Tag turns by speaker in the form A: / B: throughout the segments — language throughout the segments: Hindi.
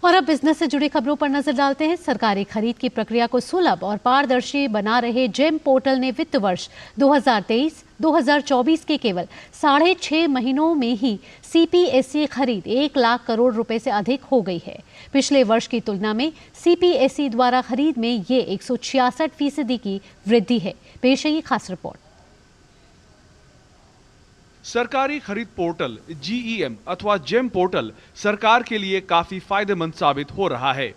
A: और अब बिजनेस से जुड़ी खबरों पर नजर डालते हैं। सरकारी खरीद की प्रक्रिया को सुलभ और पारदर्शी बना रहे जेम पोर्टल ने वित्त वर्ष 2023-2024 के केवल 6.5 महीनों में ही सीपीएसई खरीद 1 लाख करोड़ रुपए से अधिक हो गई है। पिछले वर्ष की तुलना में सीपीएसई द्वारा खरीद में ये 166% की वृद्धि है। पेश है ये खास रिपोर्ट।
B: सरकारी खरीद पोर्टल जीईएम अथवा जेम पोर्टल सरकार के लिए काफी फायदेमंद साबित हो रहा है।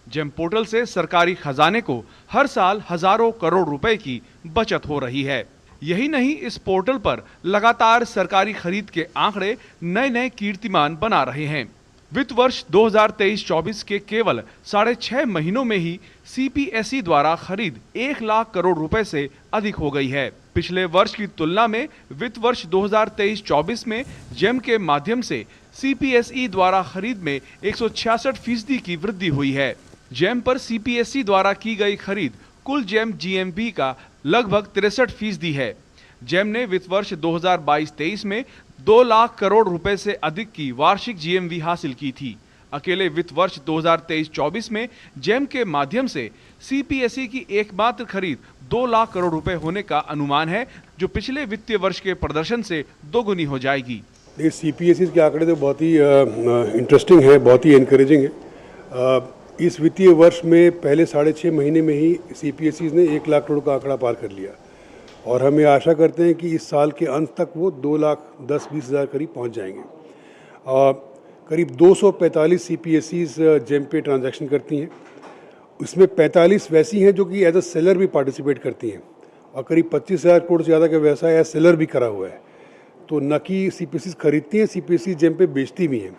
B: जेम पोर्टल से सरकारी खजाने को हर साल हजारों करोड़ रुपए की बचत हो रही है। यही नहीं, इस पोर्टल पर लगातार सरकारी खरीद के आंकड़े नए नए कीर्तिमान बना रहे हैं। वित्त वर्ष 2023-24 के केवल 6.5 महीनों में ही सीपीएसई द्वारा खरीद 1 लाख करोड़ रुपए से अधिक हो गई है। पिछले वर्ष की तुलना में वित्त वर्ष 2023-24 में जेम के माध्यम से सीपीएसई द्वारा खरीद में 166% की वृद्धि हुई है। जेम पर सीपीएसई द्वारा की गई खरीद कुल जेम जीएमवी का लगभग 63% है। जेम ने वित्त वर्ष 2022-23 में 2 लाख करोड़ रुपए से अधिक की वार्षिक जीएमवी हासिल की थी। अकेले वित्त वर्ष 2023-24 में जेम के माध्यम से सीपीएसई की एकमात्र खरीद 2 लाख करोड़ रुपए होने का अनुमान है, जो पिछले वित्तीय वर्ष के प्रदर्शन से दोगुनी हो जाएगी।
C: सीपीएसई के आंकड़े तो बहुत ही इंटरेस्टिंग है, बहुत ही एनकरेजिंग है। इस वित्तीय वर्ष में पहले 6.5 महीने में ही सीपीएसई ने 1 लाख करोड़ का आंकड़ा पार कर लिया और हमें आशा करते हैं कि इस साल के अंत तक वो 2,10,20 हज़ार करीब पहुंच जाएंगे। करीब 245 सीपीएसईज जेम पे ट्रांजैक्शन करती हैं। उसमें 45 वैसी हैं जो कि एज अ सेलर भी पार्टिसिपेट करती हैं और करीब 25,000 करोड़ से ज़्यादा का व्यवसाय एज सेलर भी करा हुआ है। तो न कि सीपीएसई खरीदती हैं, सीपीएसई जेम पे बेचती भी हैं।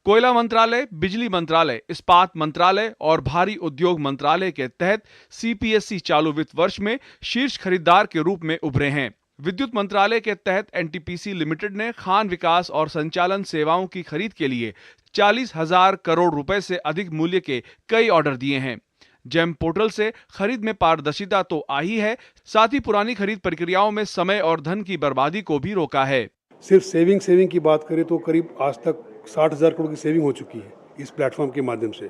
B: कोयला मंत्रालय, बिजली मंत्रालय, इस्पात मंत्रालय और भारी उद्योग मंत्रालय के तहत सीपीएसई चालू वित्त वर्ष में शीर्ष खरीदार के रूप में उभरे हैं। विद्युत मंत्रालय के तहत एनटीपीसी लिमिटेड ने खान विकास और संचालन सेवाओं की खरीद के लिए 40,000 करोड़ रुपए से अधिक मूल्य के कई ऑर्डर दिए हैं। जेम पोर्टल से खरीद में पारदर्शिता तो आई है, साथ ही पुरानी खरीद प्रक्रियाओं में समय और धन की बर्बादी को भी रोका है।
C: सिर्फ सेविंग की बात करें तो करीब आज तक 60,000 करोड़ की सेविंग हो चुकी है इस प्लेटफॉर्म के माध्यम से,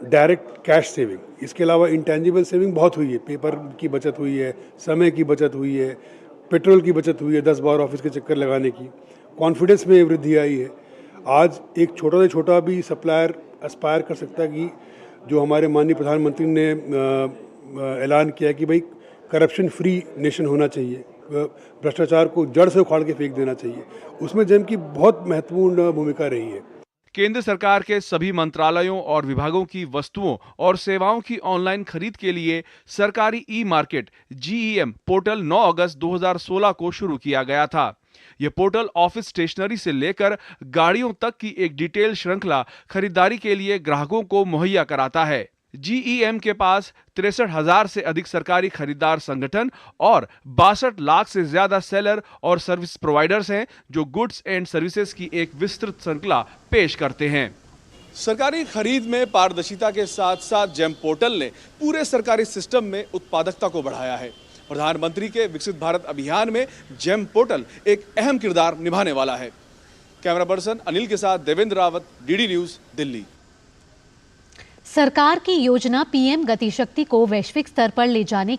C: डायरेक्ट कैश सेविंग। इसके अलावा इंटेंजिबल सेविंग बहुत हुई है, पेपर की बचत हुई है, समय की बचत हुई है, पेट्रोल की बचत हुई है, 10 बार ऑफिस के चक्कर लगाने की, कॉन्फिडेंस में वृद्धि आई है। आज एक छोटा से छोटा भी सप्लायर एस्पायर कर सकता है कि जो हमारे माननीय प्रधानमंत्री ने ऐलान किया कि भाई करप्शन फ्री नेशन होना चाहिए, भ्रष्टाचार को जड़ से उखाड़ के फेंक देना चाहिए, उसमें जेम की बहुत महत्वपूर्ण भूमिका रही है।
B: केंद्र सरकार के सभी मंत्रालयों और विभागों की वस्तुओं और सेवाओं की ऑनलाइन खरीद के लिए सरकारी ई मार्केट जीईएम पोर्टल 9 अगस्त 2016 को शुरू किया गया था। यह पोर्टल ऑफिस स्टेशनरी से लेकर गाड़ियों तक की एक डिटेल श्रृंखला खरीदारी के लिए ग्राहकों को मुहैया कराता है। जीईएम के पास 63,000 से अधिक सरकारी खरीदार संगठन और 62 लाख से ज्यादा सेलर और सर्विस प्रोवाइडर्स हैं, जो गुड्स एंड सर्विसेज की एक विस्तृत श्रृंखला पेश करते हैं। सरकारी खरीद में पारदर्शिता के साथ साथ जेम पोर्टल ने पूरे सरकारी सिस्टम में उत्पादकता को बढ़ाया है। प्रधानमंत्री के विकसित भारत अभियान में जेम पोर्टल एक अहम किरदार निभाने वाला है। कैमरा पर्सन अनिल के साथ देवेंद्र रावत, डीडी न्यूज, दिल्ली।
A: सरकार की योजना पीएम गति शक्ति को वैश्विक स्तर पर ले जाने की